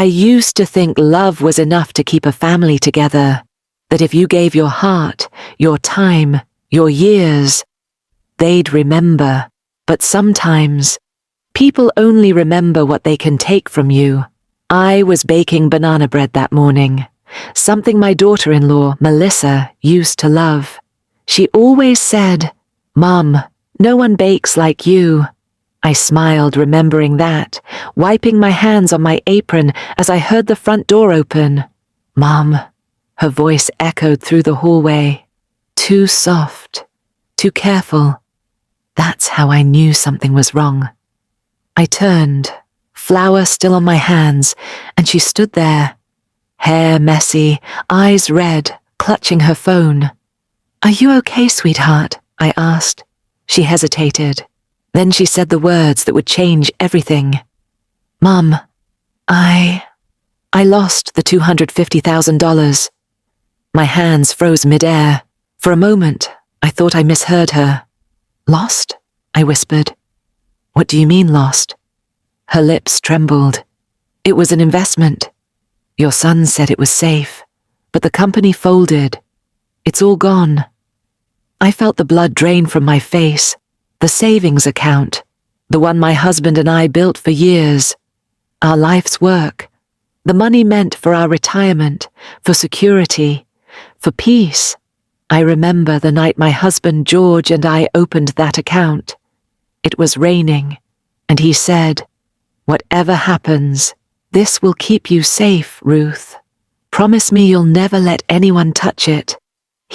I used to think love was enough to keep a family together, that if you gave your heart, your time, your years, they'd remember. But sometimes, people only remember what they can take from you. I was baking banana bread that morning, something my daughter-in-law, Melissa, used to love. She always said, "Mom, no one bakes like you." I smiled, remembering that, wiping my hands on my apron as I heard the front door open. "Mom," her voice echoed through the hallway. Too soft, too careful. That's how I knew something was wrong. I turned, flour still on my hands, and she stood there, hair messy, eyes red, clutching her phone. "Are you okay, sweetheart?" I asked. She hesitated. Then she said the words that would change everything. "Mom, I lost the $250,000. My hands froze midair. For a moment, I thought I misheard her. "Lost?" I whispered. "What do you mean lost?" Her lips trembled. "It was an investment. Your son said it was safe, but the company folded. It's all gone." I felt the blood drain from my face. The savings account, the one my husband and I built for years. Our life's work. The money meant for our retirement, for security, for peace. I remember the night my husband George and I opened that account. It was raining, and he said, "Whatever happens, this will keep you safe, Ruth. Promise me you'll never let anyone touch it."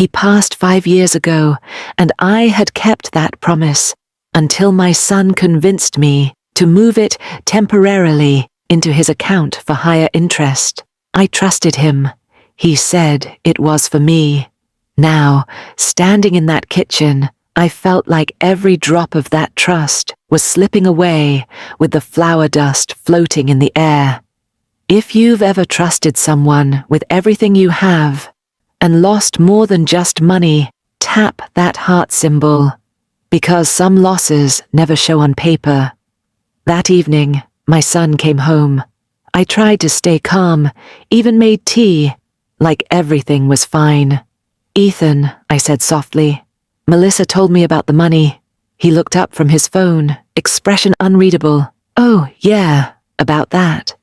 He passed 5 years ago, and I had kept that promise until my son convinced me to move it temporarily into his account for higher interest. I trusted him. He said it was for me. Now, standing in that kitchen, I felt like every drop of that trust was slipping away with the flour dust floating in the air. If you've ever trusted someone with everything you have, and lost more than just money, tap that heart symbol, because some losses never show on paper. That evening, my son came home. I tried to stay calm, even made tea, like everything was fine. "Ethan," I said softly, "Melissa told me about the money." He looked up from his phone, expression unreadable. "Oh, yeah, about that."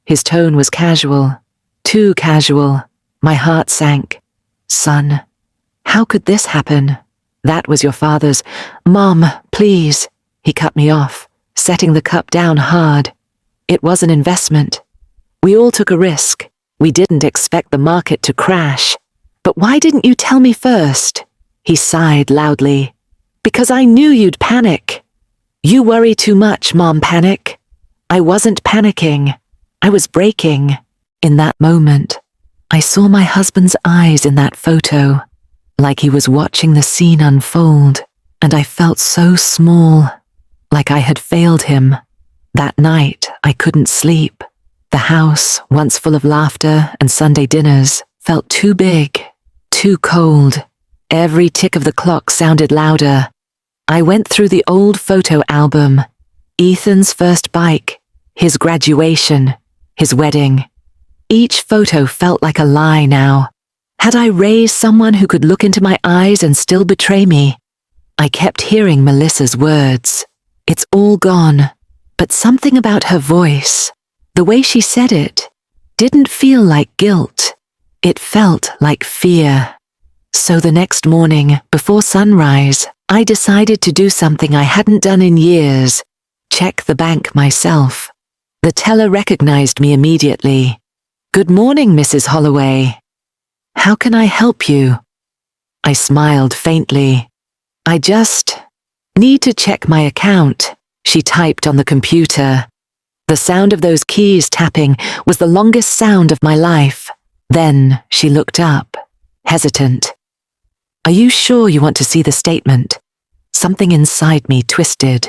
His tone was casual, too casual. My heart sank. "Son, how could this happen? That was your father's." "Mom, please." He cut me off, setting the cup down hard. "It was an investment. We all took a risk. We didn't expect the market to crash. But why didn't you tell me first?" He sighed loudly. "Because I knew you'd panic." "You worry too much, Mom, panic." I wasn't panicking. I was breaking. In that moment, I saw my husband's eyes in that photo, like he was watching the scene unfold, and I felt so small, like I had failed him. That night, I couldn't sleep. The house, once full of laughter and Sunday dinners, felt too big, too cold. Every tick of the clock sounded louder. I went through the old photo album. Ethan's first bike, his graduation, his wedding. Each photo felt like a lie now. Had I raised someone who could look into my eyes and still betray me? I kept hearing Melissa's words. "It's all gone." But something about her voice, the way she said it, didn't feel like guilt. It felt like fear. So the next morning, before sunrise, I decided to do something I hadn't done in years. Check the bank myself. The teller recognized me immediately. "Good morning, Mrs. Holloway. How can I help you?" I smiled faintly. "I just need to check my account," she typed on the computer. The sound of those keys tapping was the longest sound of my life. Then she looked up, hesitant. "Are you sure you want to see the statement?" Something inside me twisted.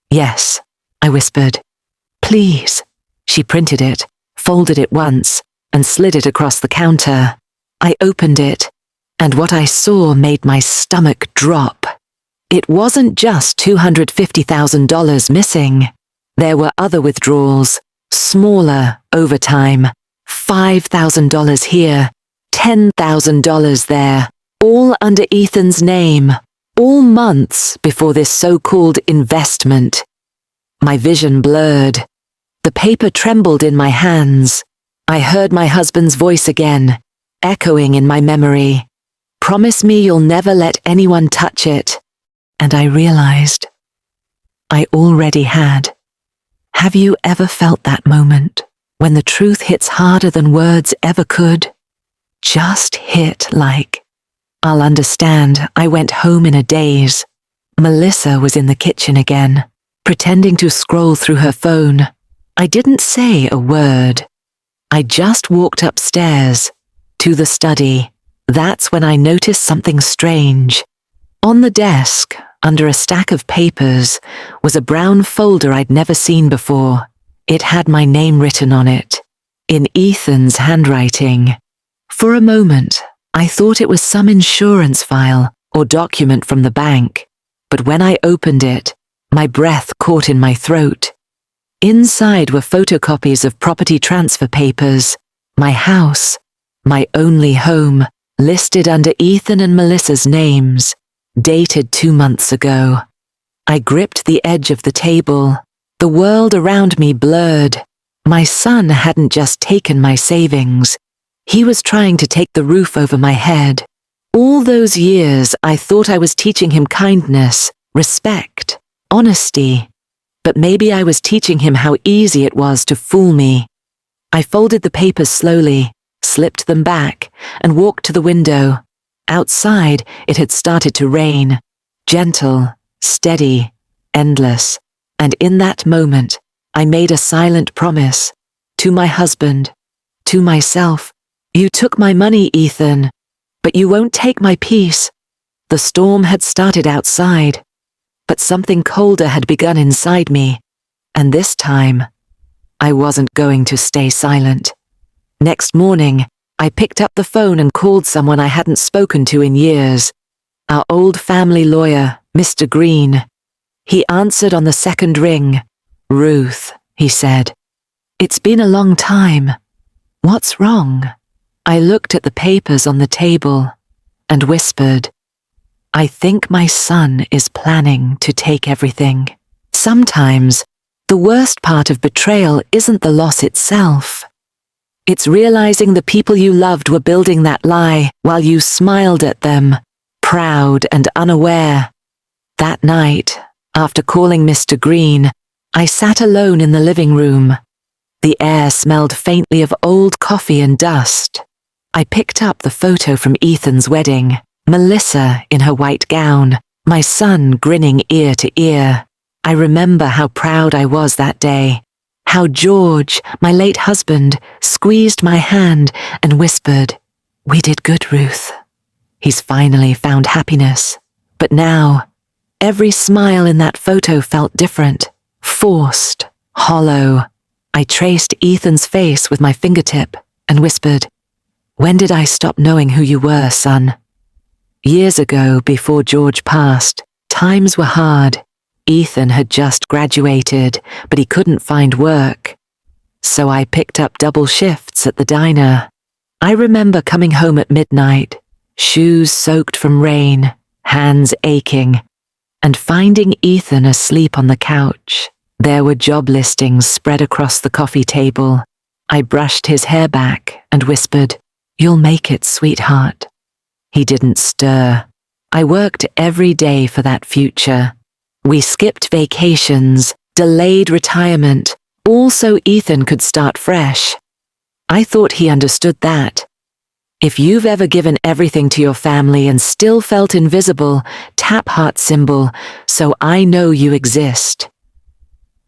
"Yes," I whispered. "Please." She printed it, folded it once, and slid it across the counter. I opened it, and what I saw made my stomach drop. It wasn't just $250,000 missing. There were other withdrawals, Smaller over time. $5,000 here, $10,000 there, all under Ethan's name, all months before this so-called investment. My vision blurred. The paper trembled in my hands. I heard my husband's voice again, echoing in my memory. Promise me you'll never let anyone touch it. And I realized I already had. Have you ever felt that moment when the truth hits harder than words ever could? Just hit like. I'll understand. I went home in a daze. Melissa was in the kitchen again, pretending to scroll through her phone. I didn't say a word. I just walked upstairs to the study. That's when I noticed something strange. On the desk, under a stack of papers, was a brown folder I'd never seen before. It had my name written on it, in Ethan's handwriting. For a moment, I thought it was some insurance file or document from the bank, but when I opened it, my breath caught in my throat. Inside were photocopies of property transfer papers, my house, my only home, listed under Ethan and Melissa's names, dated 2 months ago. I gripped the edge of the table. The world around me blurred. My son hadn't just taken my savings. He was trying to take the roof over my head. All those years I thought I was teaching him kindness, respect, honesty. But maybe I was teaching him how easy it was to fool me. I folded the papers slowly, slipped them back, and walked to the window. Outside, it had started to rain. Gentle, steady, endless. And in that moment, I made a silent promise. To my husband, to myself. You took my money, Ethan, but you won't take my peace. The storm had started outside, but something colder had begun inside me. And this time, I wasn't going to stay silent. Next morning, I picked up the phone and called someone I hadn't spoken to in years. Our old family lawyer, Mr. Green. He answered on the second ring. Ruth, he said. It's been a long time. What's wrong? I looked at the papers on the table and whispered, I think my son is planning to take everything. Sometimes, the worst part of betrayal isn't the loss itself. It's realizing the people you loved were building that lie while you smiled at them, proud and unaware. That night, after calling Mr. Green, I sat alone in the living room. The air smelled faintly of old coffee and dust. I picked up the photo from Ethan's wedding, Melissa in her white gown, my son grinning ear to ear. I remember how proud I was that day, how George, my late husband, squeezed my hand and whispered, We did good, Ruth. He's finally found happiness. But now, every smile in that photo felt different, forced, hollow. I traced Ethan's face with my fingertip and whispered, When did I stop knowing who you were, son? Years ago, before George passed, times were hard. Ethan had just graduated, but he couldn't find work. So I picked up double shifts at the diner. I remember coming home at midnight, shoes soaked from rain, hands aching, and finding Ethan asleep on the couch. There were job listings spread across the coffee table. I brushed his hair back and whispered, You'll make it, sweetheart. He didn't stir. I worked every day for that future. We skipped vacations, delayed retirement, all so Ethan could start fresh. I thought he understood that. If you've ever given everything to your family and still felt invisible, tap heart symbol, so I know you exist.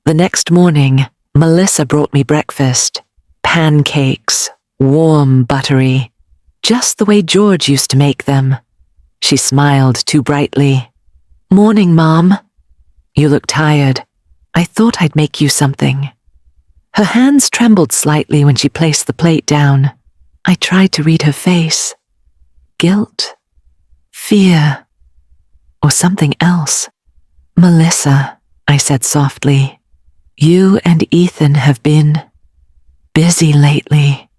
The next morning, Melissa brought me breakfast. Pancakes, warm, buttery, just the way George used to make them. She smiled too brightly. Morning, Mom. You look tired. I thought I'd make you something. Her hands trembled slightly when she placed the plate down. I tried to read her face. Guilt, fear, or something else. Melissa, I said softly, you and Ethan have been busy lately.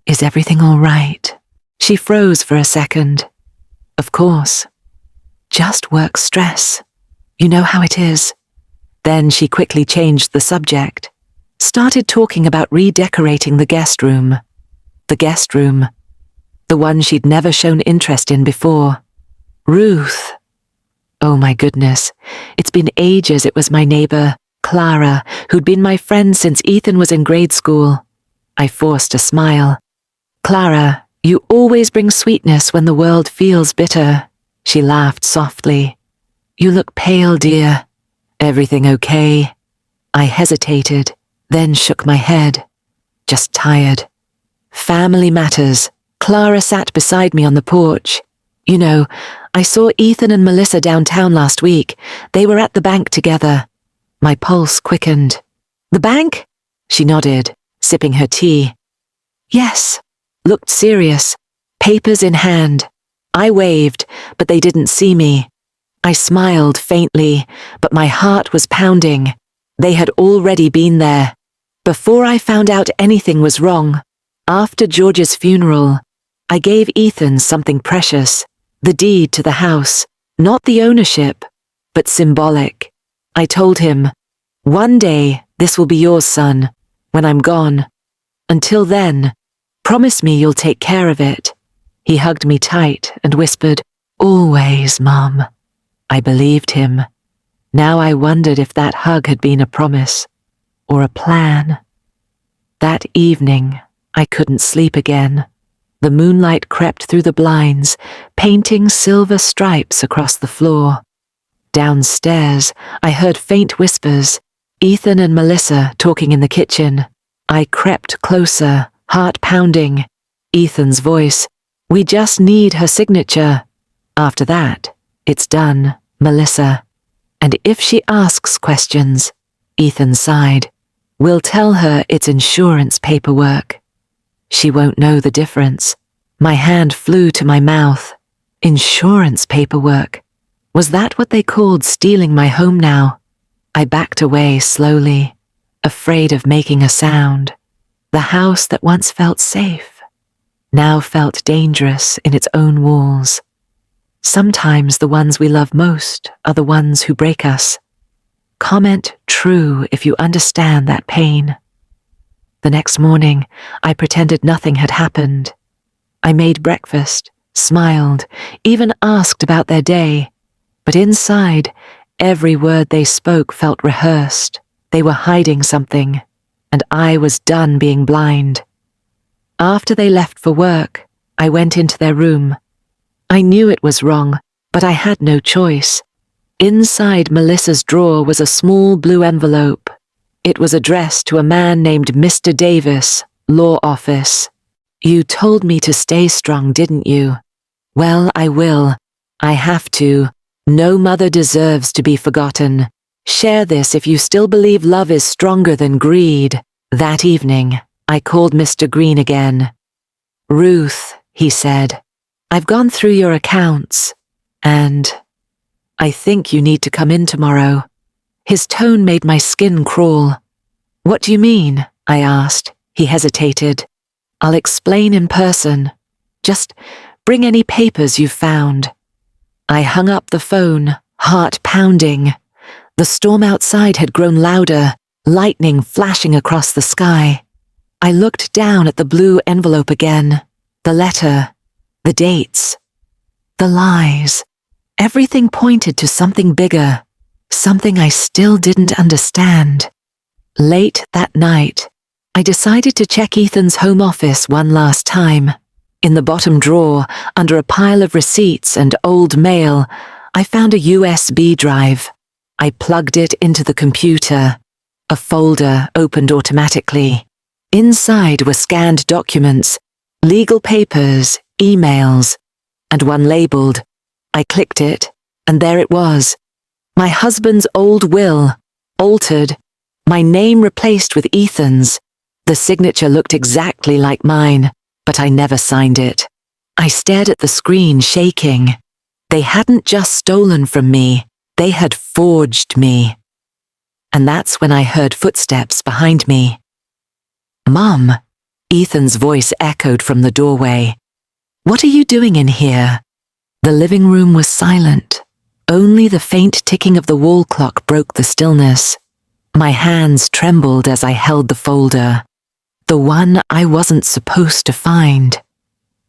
Is everything all right? She froze for a second. Of course. Just work stress. You know how it is. Then she quickly changed the subject. Started talking about redecorating the guest room. The guest room. The one she'd never shown interest in before. Ruth. Oh my goodness. It's been ages it was my neighbor, Clara, who'd been my friend since Ethan was in grade school. I forced a smile. Clara, you always bring sweetness when the world feels bitter. She laughed softly. You look pale, dear. Everything okay? I hesitated, then shook my head. Just tired. Family matters. Clara sat beside me on the porch. You know, I saw Ethan and Melissa downtown last week. They were at the bank together. My pulse quickened. The bank? She nodded, sipping her tea. Yes. Looked serious, papers in hand. I waved, but they didn't see me. I smiled faintly, but my heart was pounding. They had already been there. Before I found out anything was wrong, after George's funeral, I gave Ethan something precious, the deed to the house, not the ownership, but symbolic. I told him, one day this will be yours, son, when I'm gone. Until then, promise me you'll take care of it. He hugged me tight and whispered, always, Mom. I believed him. Now I wondered if that hug had been a promise or a plan. That evening, I couldn't sleep again. The moonlight crept through the blinds, painting silver stripes across the floor. Downstairs, I heard faint whispers, Ethan and Melissa talking in the kitchen. I crept closer, heart pounding. Ethan's voice, we just need her signature. After that, it's done, Melissa. And if she asks questions, Ethan sighed, we'll tell her it's insurance paperwork. She won't know the difference. My hand flew to my mouth. Insurance paperwork. Was that what they called stealing my home now? I backed away slowly, afraid of making a sound. The house that once felt safe, now felt dangerous in its own walls. Sometimes the ones we love most are the ones who break us. Comment true if you understand that pain. The next morning, I pretended nothing had happened. I made breakfast, smiled, even asked about their day. But inside, every word they spoke felt rehearsed. They were hiding something, and I was done being blind. After they left for work, I went into their room. I knew it was wrong, but I had no choice. Inside Melissa's drawer was a small blue envelope. It was addressed to a man named Mr. Davis, law office. You told me to stay strong, didn't you? Well, I will. I have to. No mother deserves to be forgotten. Share this if you still believe love is stronger than greed. That evening, I called Mr. Green again. Ruth, he said, I've gone through your accounts, and I think you need to come in tomorrow. His tone made my skin crawl. What do you mean? I asked. He hesitated. I'll explain in person. Just bring any papers you've found. I hung up the phone, heart pounding. The storm outside had grown louder, lightning flashing across the sky. I looked down at the blue envelope again. The letter, the dates, the lies. Everything pointed to something bigger, something I still didn't understand. Late that night, I decided to check Ethan's home office one last time. In the bottom drawer, under a pile of receipts and old mail, I found a USB drive. I plugged it into the computer. A folder opened automatically. Inside were scanned documents, legal papers, emails, and one labeled. I clicked it, and there it was. My husband's old will, altered, my name replaced with Ethan's. The signature looked exactly like mine, but I never signed it. I stared at the screen, shaking. They hadn't just stolen from me, they had forged me. And that's when I heard footsteps behind me. Mum, Ethan's voice echoed from the doorway. What are you doing in here? The living room was silent. Only the faint ticking of the wall clock broke the stillness. My hands trembled as I held the folder. The one I wasn't supposed to find.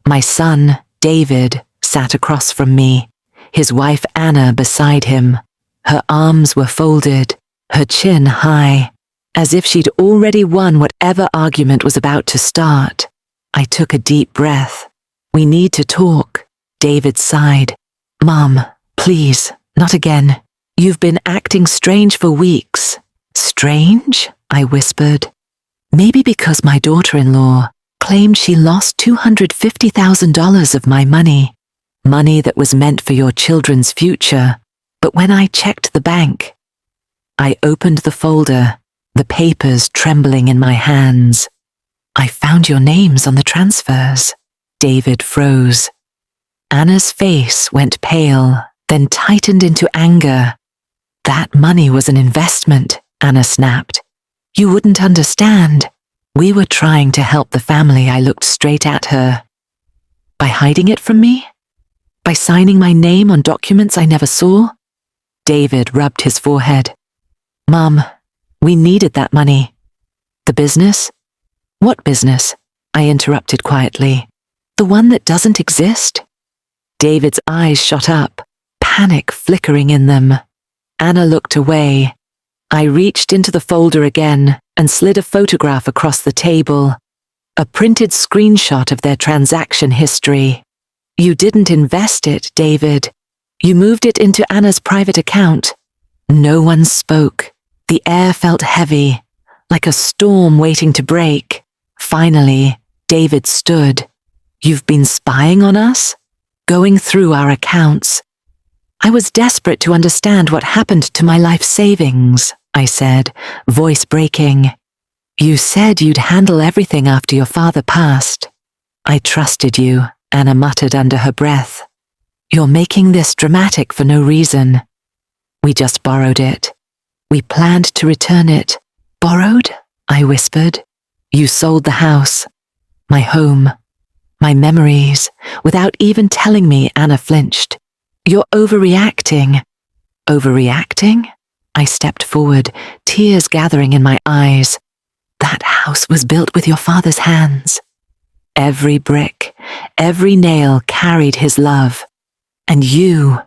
My son, David, sat across from me, his wife Anna beside him. Her arms were folded, her chin high, as if she'd already won whatever argument was about to start. I took a deep breath. We need to talk. David sighed. Mom, please, not again. You've been acting strange for weeks. Strange? I whispered. Maybe because my daughter-in-law claimed she lost $250,000 of my money. Money that was meant for your children's future. But when I checked the bank, I opened the folder, the papers trembling in my hands. I found your names on the transfers. David froze. Anna's face went pale, then tightened into anger. That money was an investment, Anna snapped. You wouldn't understand. We were trying to help the family. I looked straight at her. By hiding it from me? By signing my name on documents I never saw? David rubbed his forehead. Mom, we needed that money. The business? What business? I interrupted quietly. The one that doesn't exist? David's eyes shot up, panic flickering in them. Anna looked away. I reached into the folder again and slid a photograph across the table, a printed screenshot of their transaction history. You didn't invest it, David. You moved it into Anna's private account. No one spoke. The air felt heavy, like a storm waiting to break. Finally, David stood. You've been spying on us? Going through our accounts. I was desperate to understand what happened to my life savings, I said, voice breaking. You said you'd handle everything after your father passed. I trusted you, Anna muttered under her breath. You're making this dramatic for no reason. We just borrowed it. We planned to return it. Borrowed? I whispered. You sold the house, my home, my memories, without even telling me. Anna flinched. You're overreacting. Overreacting? I stepped forward, tears gathering in my eyes. That house was built with your father's hands. Every brick, every nail carried his love. And you,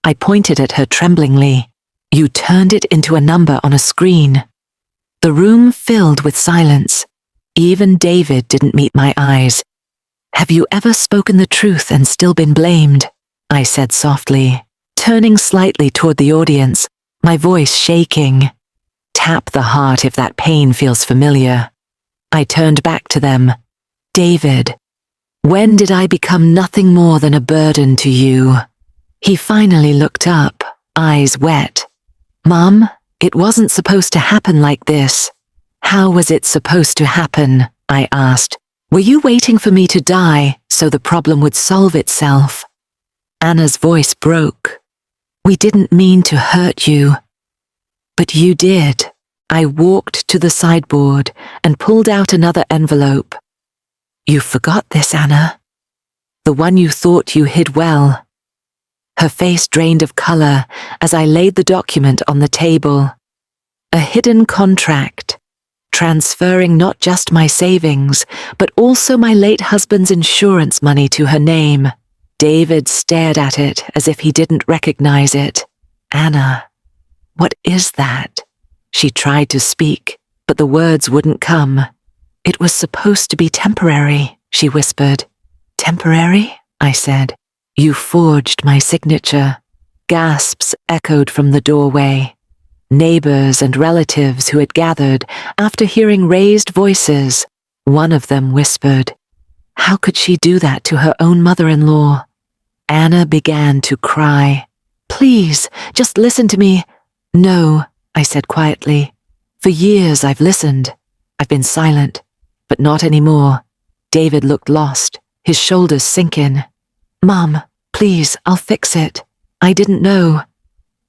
I pointed at her tremblingly, you turned it into a number on a screen. The room filled with silence. Even David didn't meet my eyes. Have you ever spoken the truth and still been blamed? I said softly, turning slightly toward the audience, my voice shaking. Tap the heart if that pain feels familiar. I turned back to them. David, when did I become nothing more than a burden to you? He finally looked up, eyes wet. Mom, it wasn't supposed to happen like this. How was it supposed to happen? I asked. Were you waiting for me to die so the problem would solve itself? Anna's voice broke. We didn't mean to hurt you. But you did. I walked to the sideboard and pulled out another envelope. You forgot this, Anna. The one you thought you hid well. Her face drained of color as I laid the document on the table. A hidden contract, transferring not just my savings, but also my late husband's insurance money to her name. David stared at it as if he didn't recognize it. Anna, what is that? She tried to speak, but the words wouldn't come. It was supposed to be temporary, she whispered. Temporary? I said. You forged my signature. Gasps echoed from the doorway. Neighbors and relatives who had gathered after hearing raised voices. One of them whispered, how could she do that to her own mother-in-law? Anna began to cry. Please, just listen to me. No, I said quietly. For years I've listened. I've been silent, but not anymore. David looked lost, his shoulders sinking. Mom, please, I'll fix it. I didn't know.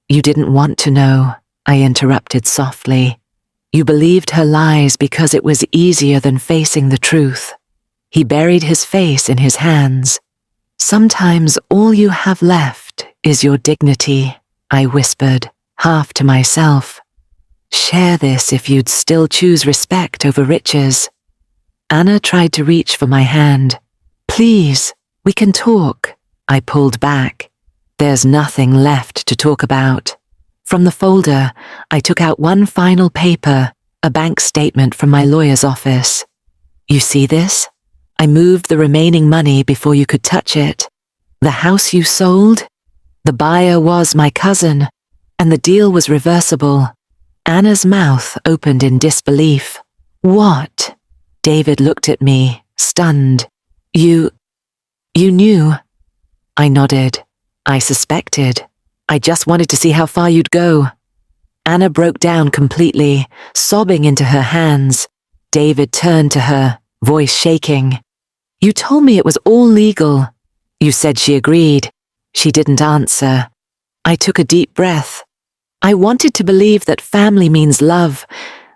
You didn't want to know, I interrupted softly. You believed her lies because it was easier than facing the truth. He buried his face in his hands. Sometimes all you have left is your dignity, I whispered, half to myself. Share this if you'd still choose respect over riches. Anna tried to reach for my hand. Please, we can talk. I pulled back. There's nothing left to talk about. From the folder, I took out one final paper, a bank statement from my lawyer's office. You see this? I moved the remaining money before you could touch it. The house you sold? The buyer was my cousin, and the deal was reversible. Anna's mouth opened in disbelief. What? David looked at me, stunned. You knew? I nodded. I suspected. I just wanted to see how far you'd go. Anna broke down completely, sobbing into her hands. David turned to her, voice shaking. You told me it was all legal. You said she agreed. She didn't answer. I took a deep breath. I wanted to believe that family means love,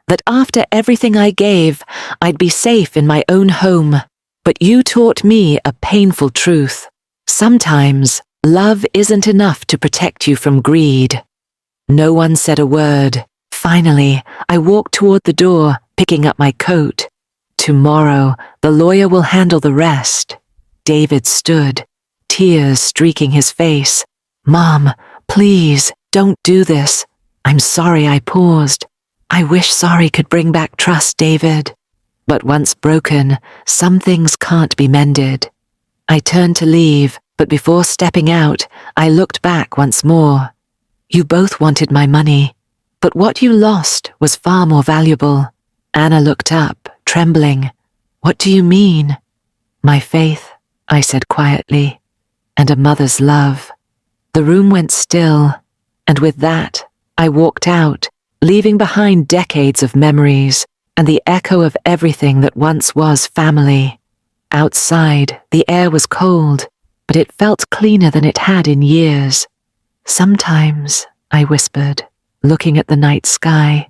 that after everything I gave, I'd be safe in my own home. But you taught me a painful truth. Sometimes, love isn't enough to protect you from greed. No one said a word. Finally, I walked toward the door, picking up my coat. Tomorrow, the lawyer will handle the rest. David stood, tears streaking his face. Mom, please, don't do this. I'm sorry I paused. I wish sorry could bring back trust, David. But once broken, some things can't be mended. I turned to leave, but before stepping out, I looked back once more. You both wanted my money, but what you lost was far more valuable. Anna looked up, trembling. What do you mean? My faith, I said quietly, and a mother's love. The room went still, and with that, I walked out, leaving behind decades of memories and the echo of everything that once was family. Outside, the air was cold, but it felt cleaner than it had in years. Sometimes, I whispered, looking at the night sky,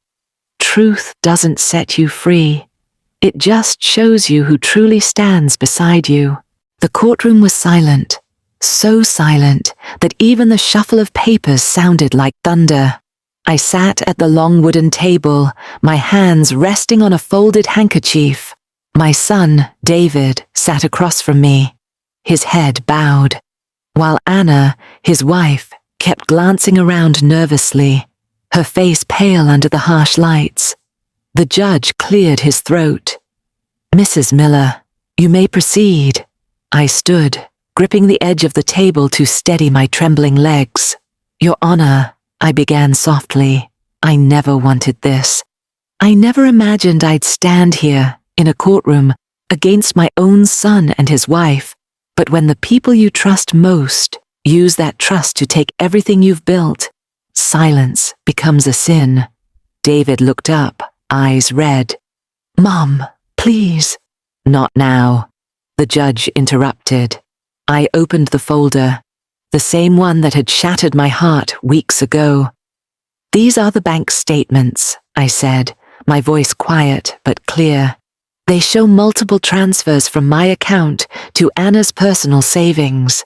truth doesn't set you free. It just shows you who truly stands beside you. The courtroom was silent, so silent that even the shuffle of papers sounded like thunder. I sat at the long wooden table, my hands resting on a folded handkerchief. My son, David, sat across from me, his head bowed, while Anna, his wife, kept glancing around nervously, her face pale under the harsh lights. The judge cleared his throat. Mrs. Miller, you may proceed. I stood, gripping the edge of the table to steady my trembling legs. Your Honor, I began softly. I never wanted this. I never imagined I'd stand here, in a courtroom, against my own son and his wife. But when the people you trust most use that trust to take everything you've built, silence becomes a sin. David looked up, eyes red. Mom, please. Not now. The judge interrupted. I opened the folder, the same one that had shattered my heart weeks ago. These are the bank statements, I said, my voice quiet but clear. They show multiple transfers from my account to Anna's personal savings,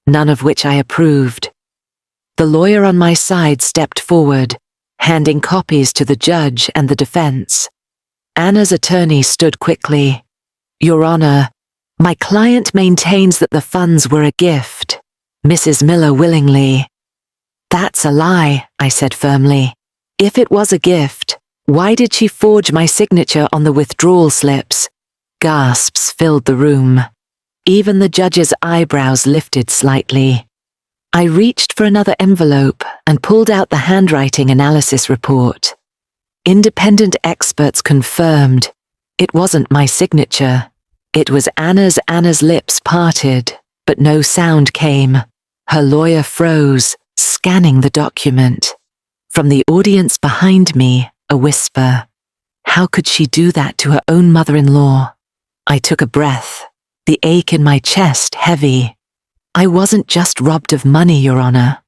none of which I approved. The lawyer on my side stepped forward, handing copies to the judge and the defense. Anna's attorney stood quickly. Your Honor, my client maintains that the funds were a gift. Mrs. Miller willingly. That's a lie, I said firmly. If it was a gift, why did she forge my signature on the withdrawal slips? Gasps filled the room. Even the judge's eyebrows lifted slightly. I reached for another envelope and pulled out the handwriting analysis report. Independent experts confirmed it wasn't my signature. It was Anna's. Anna's lips parted, but no sound came. Her lawyer froze, scanning the document. From the audience behind me, a whisper. How could she do that to her own mother-in-law? I took a breath, the ache in my chest heavy. I wasn't just robbed of money, Your Honor.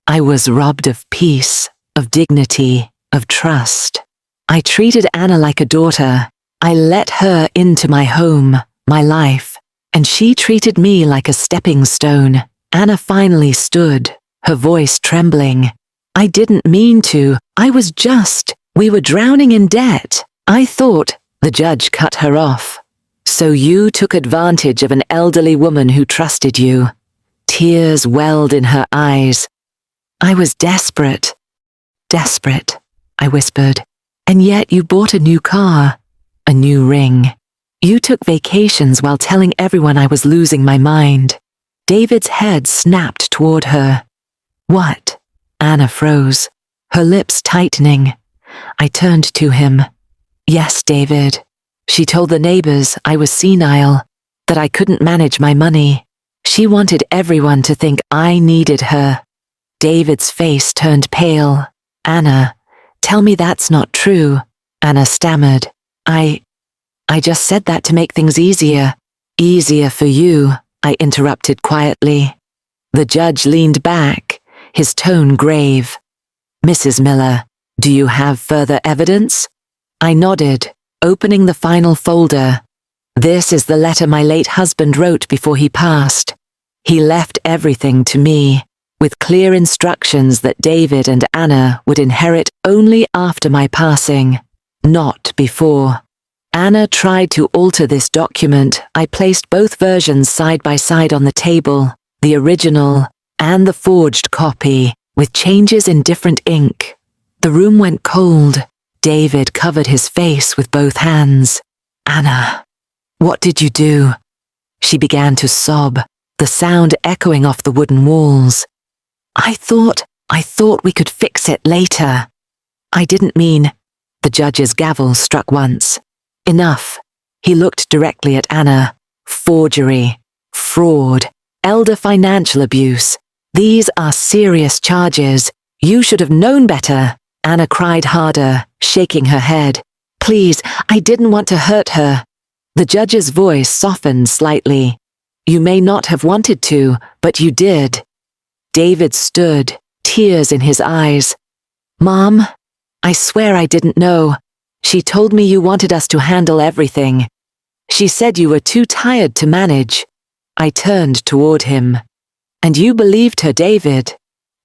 I was robbed of peace, of dignity, of trust. I treated Anna like a daughter. I let her into my home, my life, and she treated me like a stepping stone. Anna finally stood, her voice trembling. I didn't mean to. We were drowning in debt. I thought. The judge cut her off. So you took advantage of an elderly woman who trusted you. Tears welled in her eyes. I was desperate. Desperate, I whispered. And yet you bought a new car, a new ring. You took vacations while telling everyone I was losing my mind. David's head snapped toward her. What? Anna froze, her lips tightening. I turned to him. Yes, David. She told the neighbors I was senile, that I couldn't manage my money. She wanted everyone to think I needed her. David's face turned pale. Anna, tell me that's not true. Anna stammered. I just said that to make things easier. Easier for you, I interrupted quietly. The judge leaned back, his tone grave. Mrs. Miller, do you have further evidence? I nodded, opening the final folder. This is the letter my late husband wrote before he passed. He left everything to me, with clear instructions that David and Anna would inherit only after my passing, not before. Anna tried to alter this document. I placed both versions side by side on the table, the original and the forged copy, with changes in different ink. The room went cold. David covered his face with both hands. Anna, what did you do? She began to sob, the sound echoing off the wooden walls. I thought we could fix it later. I didn't mean. The judge's gavel struck once. Enough. He looked directly at Anna. Forgery, fraud, elder financial abuse. These are serious charges. You should have known better. Anna cried harder, shaking her head. Please, I didn't want to hurt her. The judge's voice softened slightly. You may not have wanted to, but you did. David stood, tears in his eyes. Mom, I swear I didn't know. She told me you wanted us to handle everything. She said you were too tired to manage. I turned toward him. And you believed her, David,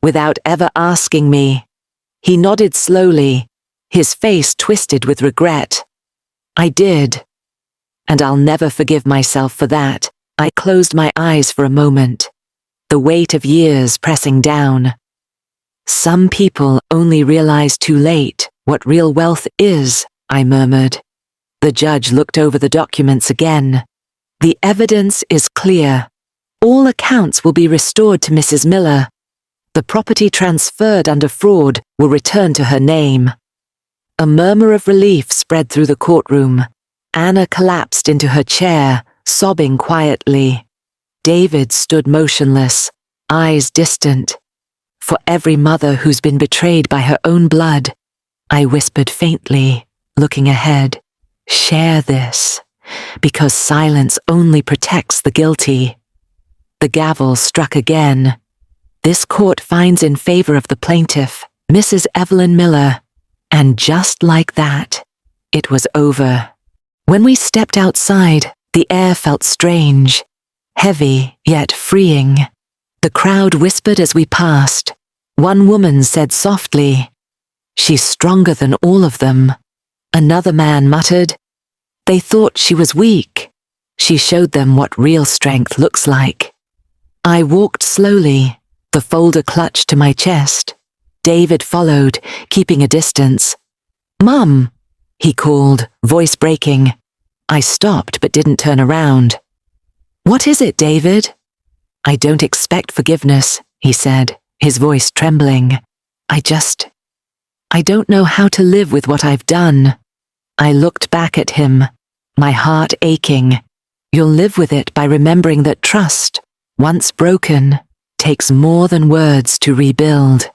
without ever asking me. He nodded slowly, his face twisted with regret. I did. And I'll never forgive myself for that. I closed my eyes for a moment, the weight of years pressing down. Some people only realize too late what real wealth is, I murmured. The judge looked over the documents again. The evidence is clear. All accounts will be restored to Mrs. Miller. The property transferred under fraud will return to her name. A murmur of relief spread through the courtroom. Anna collapsed into her chair, sobbing quietly. David stood motionless, eyes distant. For every mother who's been betrayed by her own blood, I whispered faintly, looking ahead, share this, because silence only protects the guilty. The gavel struck again. This court finds in favor of the plaintiff, Mrs. Evelyn Miller. And just like that, it was over. When we stepped outside, the air felt strange, heavy yet freeing. The crowd whispered as we passed. One woman said softly, "She's stronger than all of them." Another man muttered, "They thought she was weak. She showed them what real strength looks like." I walked slowly, the folder clutched to my chest. David followed, keeping a distance. "Mum," he called, voice breaking. I stopped but didn't turn around. "What is it, David?" "I don't expect forgiveness," he said, his voice trembling. I don't know how to live with what I've done." I looked back at him, my heart aching. You'll live with it by remembering that trust, once broken, takes more than words to rebuild.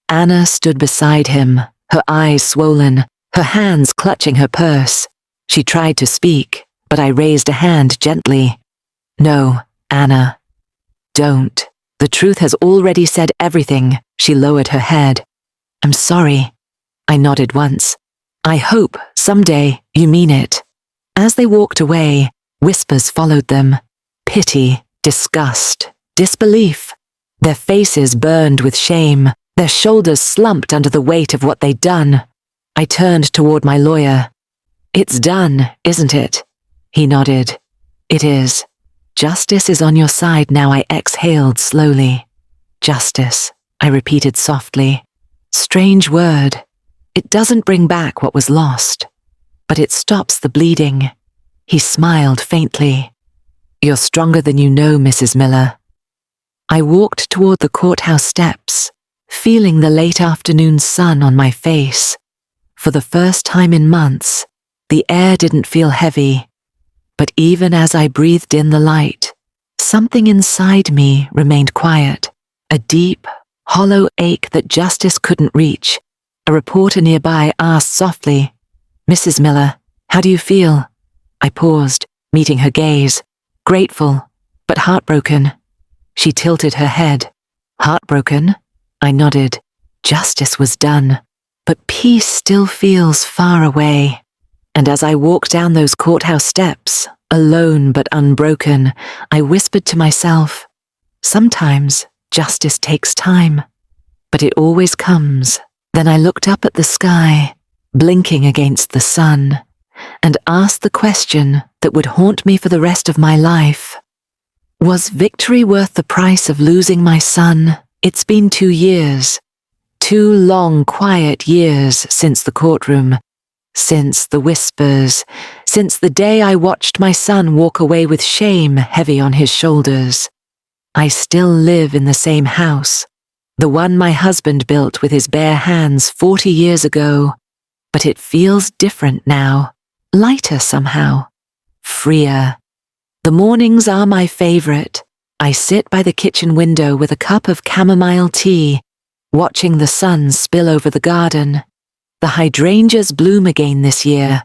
Anna stood beside him, her eyes swollen, her hands clutching her purse. She tried to speak, but I raised a hand gently. "No, Anna. Don't. The truth has already said everything." She lowered her head. "I'm sorry." I nodded once. I hope someday you mean it." As they walked away, whispers followed them. Pity, disgust, disbelief. Their faces burned with shame, their shoulders slumped under the weight of what they'd done. I turned toward my lawyer. "It's done, isn't it?" He nodded. "It is. Justice is on your side now," I exhaled slowly. "Justice," I repeated softly. Strange word. It doesn't bring back what was lost, but it stops the bleeding. He smiled faintly. "You're stronger than you know, Mrs. Miller." I walked toward the courthouse steps, feeling the late afternoon sun on my face. For the first time in months, the air didn't feel heavy. But even as I breathed in the light, something inside me remained quiet, a deep, hollow ache that justice couldn't reach. A reporter nearby asked softly, "Mrs. Miller, how do you feel?" I paused, meeting her gaze, grateful, but heartbroken. She tilted her head. "Heartbroken?" I nodded. Justice was done, but peace still feels far away. And as I walked down those courthouse steps, alone but unbroken, I whispered to myself, sometimes justice takes time, but it always comes. Then I looked up at the sky, blinking against the sun, and asked the question that would haunt me for the rest of my life. Was victory worth the price of losing my son? It's been 2 years. 2 long, quiet years since the courtroom, since the whispers, since the day I watched my son walk away with shame heavy on his shoulders. I still live in the same house, the one my husband built with his bare hands 40 years ago, but it feels different now, lighter somehow, freer. The mornings are my favorite. I sit by the kitchen window with a cup of chamomile tea, watching the sun spill over the garden. The hydrangeas bloom again this year,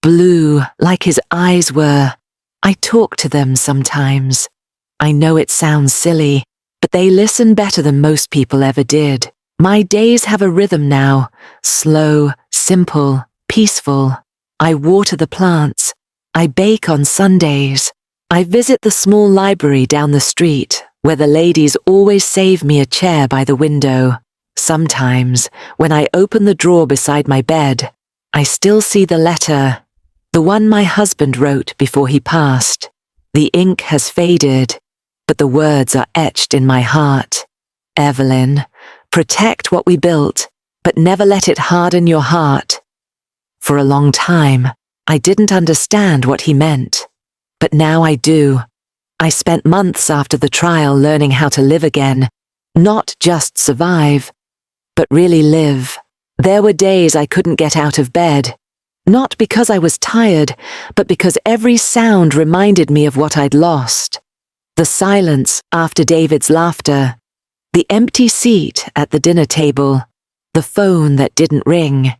blue like his eyes were. I talk to them sometimes. I know it sounds silly, but they listen better than most people ever did. My days have a rhythm now, slow, simple, peaceful. I water the plants. I bake on Sundays. I visit the small library down the street, where the ladies always save me a chair by the window. Sometimes, when I open the drawer beside my bed, I still see the letter, the one my husband wrote before he passed. The ink has faded, but the words are etched in my heart. Evelyn, protect what we built, but never let it harden your heart. For a long time, I didn't understand what he meant. But now I do. I spent months after the trial learning how to live again, not just survive, but really live. There were days I couldn't get out of bed, not because I was tired, but because every sound reminded me of what I'd lost. The silence after David's laughter, the empty seat at the dinner table, the phone that didn't ring.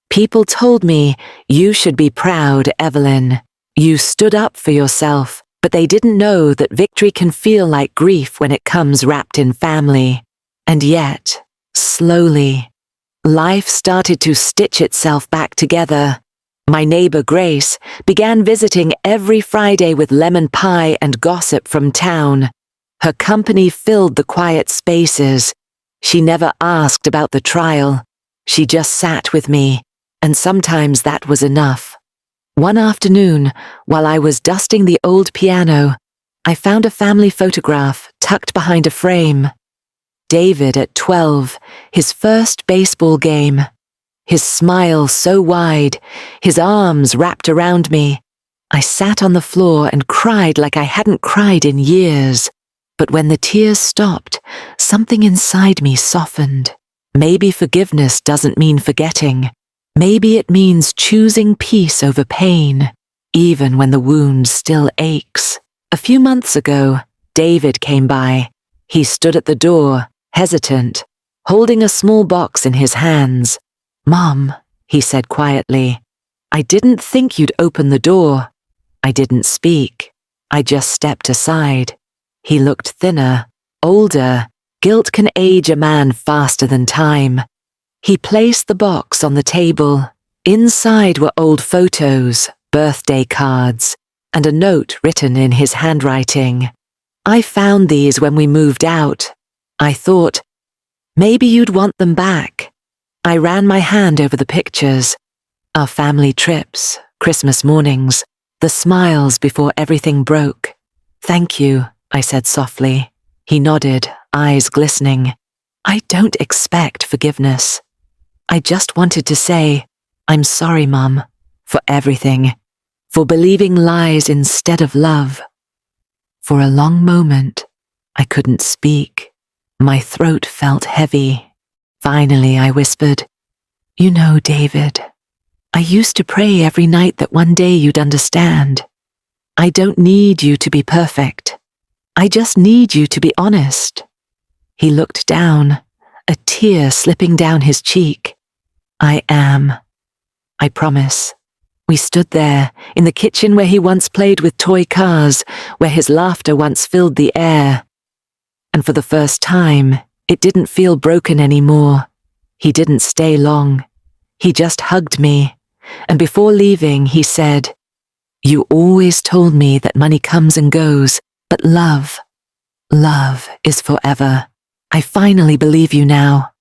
People told me, "You should be proud, Evelyn. You stood up for yourself," but they didn't know that victory can feel like grief when it comes wrapped in family. And yet, slowly, life started to stitch itself back together. My neighbor Grace began visiting every Friday with lemon pie and gossip from town. Her company filled the quiet spaces. She never asked about the trial. She just sat with me, and sometimes that was enough. One afternoon, while I was dusting the old piano, I found a family photograph tucked behind a frame. David at 12, his first baseball game. His smile so wide, his arms wrapped around me. I sat on the floor and cried like I hadn't cried in years. But when the tears stopped, something inside me softened. Maybe forgiveness doesn't mean forgetting. Maybe it means choosing peace over pain, even when the wound still aches. A few months ago, David came by. He stood at the door, hesitant, holding a small box in his hands. "Mom," he said quietly, "I didn't think you'd open the door." I didn't speak. I just stepped aside. He looked thinner, older. Guilt can age a man faster than time. He placed the box on the table, Inside were old photos, birthday cards, and a note written in his handwriting. I found these when we moved out. I thought, maybe you'd want them back. I ran my hand over the pictures. Our family trips, Christmas mornings, the smiles before everything broke. Thank you, I said softly. He nodded, eyes glistening. I don't expect forgiveness. I just wanted to say, I'm sorry, Mum, for everything, for believing lies instead of love. For a long moment, I couldn't speak. My throat felt heavy. Finally, I whispered, You know, David, I used to pray every night that one day you'd understand. I don't need you to be perfect. I just need you to be honest. He looked down, a tear slipping down his cheek. I am. I promise. We stood there, in the kitchen where he once played with toy cars, where his laughter once filled the air. And for the first time, it didn't feel broken anymore. He didn't stay long. He just hugged me, and before leaving, he said, You always told me that money comes and goes, but love is forever. I finally believe you now.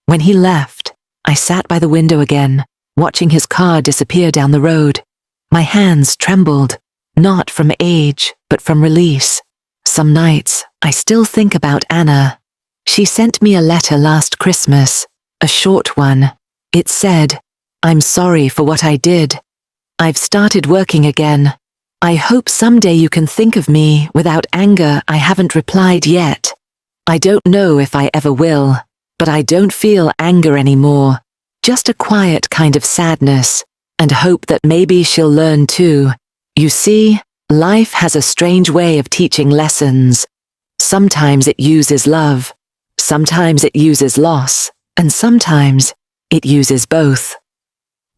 When he left, I sat by the window again, watching his car disappear down the road. My hands trembled, not from age, but from release. Some nights, I still think about Anna. She sent me a letter last Christmas, a short one. It said, I'm sorry for what I did. I've started working again. I hope someday you can think of me without anger. I haven't replied yet. I don't know if I ever will, but I don't feel anger anymore. Just a quiet kind of sadness, and hope that maybe she'll learn too. You see, life has a strange way of teaching lessons. Sometimes it uses love, sometimes it uses loss, and sometimes it uses both.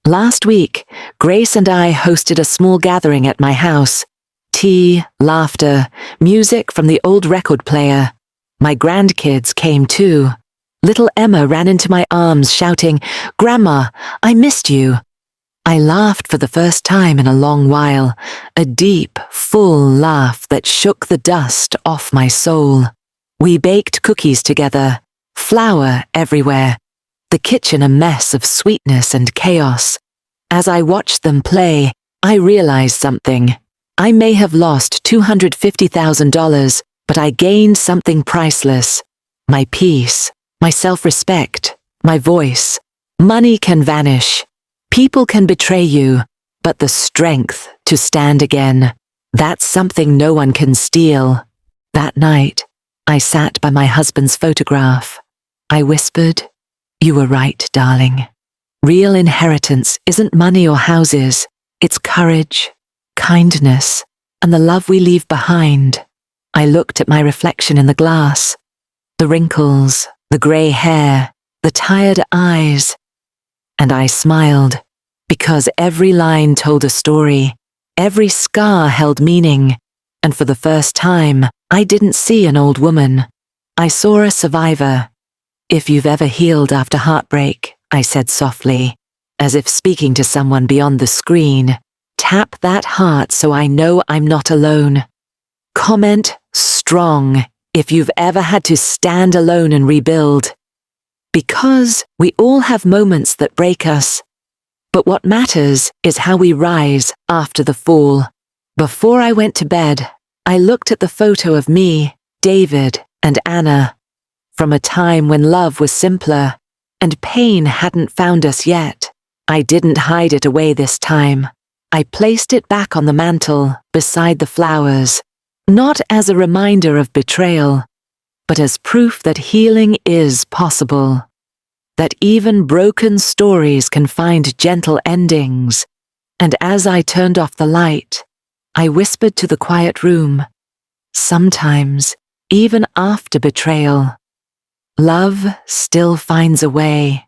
Last week, Grace and I hosted a small gathering at my house. Tea, laughter, music from the old record player. My grandkids came too. Little Emma ran into my arms shouting, Grandma, I missed you. I laughed for the first time in a long while, a deep, full laugh that shook the dust off my soul. We baked cookies together, flour everywhere, the kitchen a mess of sweetness and chaos. As I watched them play, I realized something. I may have lost $250,000, but I gained something priceless. My peace, my self-respect, my voice. Money can vanish. People can betray you, but the strength to stand again, that's something no one can steal. That night, I sat by my husband's photograph. I whispered, You were right, darling. Real inheritance isn't money or houses. It's courage, kindness, and the love we leave behind. I looked at my reflection in the glass. The wrinkles, the grey hair, the tired eyes. And I smiled, because every line told a story. Every scar held meaning. And for the first time, I didn't see an old woman. I saw a survivor. If you've ever healed after heartbreak, I said softly, as if speaking to someone beyond the screen, tap that heart so I know I'm not alone. Comment strong if you've ever had to stand alone and rebuild. Because we all have moments that break us. But what matters is how we rise after the fall. Before I went to bed, I looked at the photo of me, David, and Anna. From a time when love was simpler, and pain hadn't found us yet. I didn't hide it away this time. I placed it back on the mantel, beside the flowers, not as a reminder of betrayal, but as proof that healing is possible. That even broken stories can find gentle endings. And as I turned off the light, I whispered to the quiet room, sometimes, even after betrayal, love still finds a way.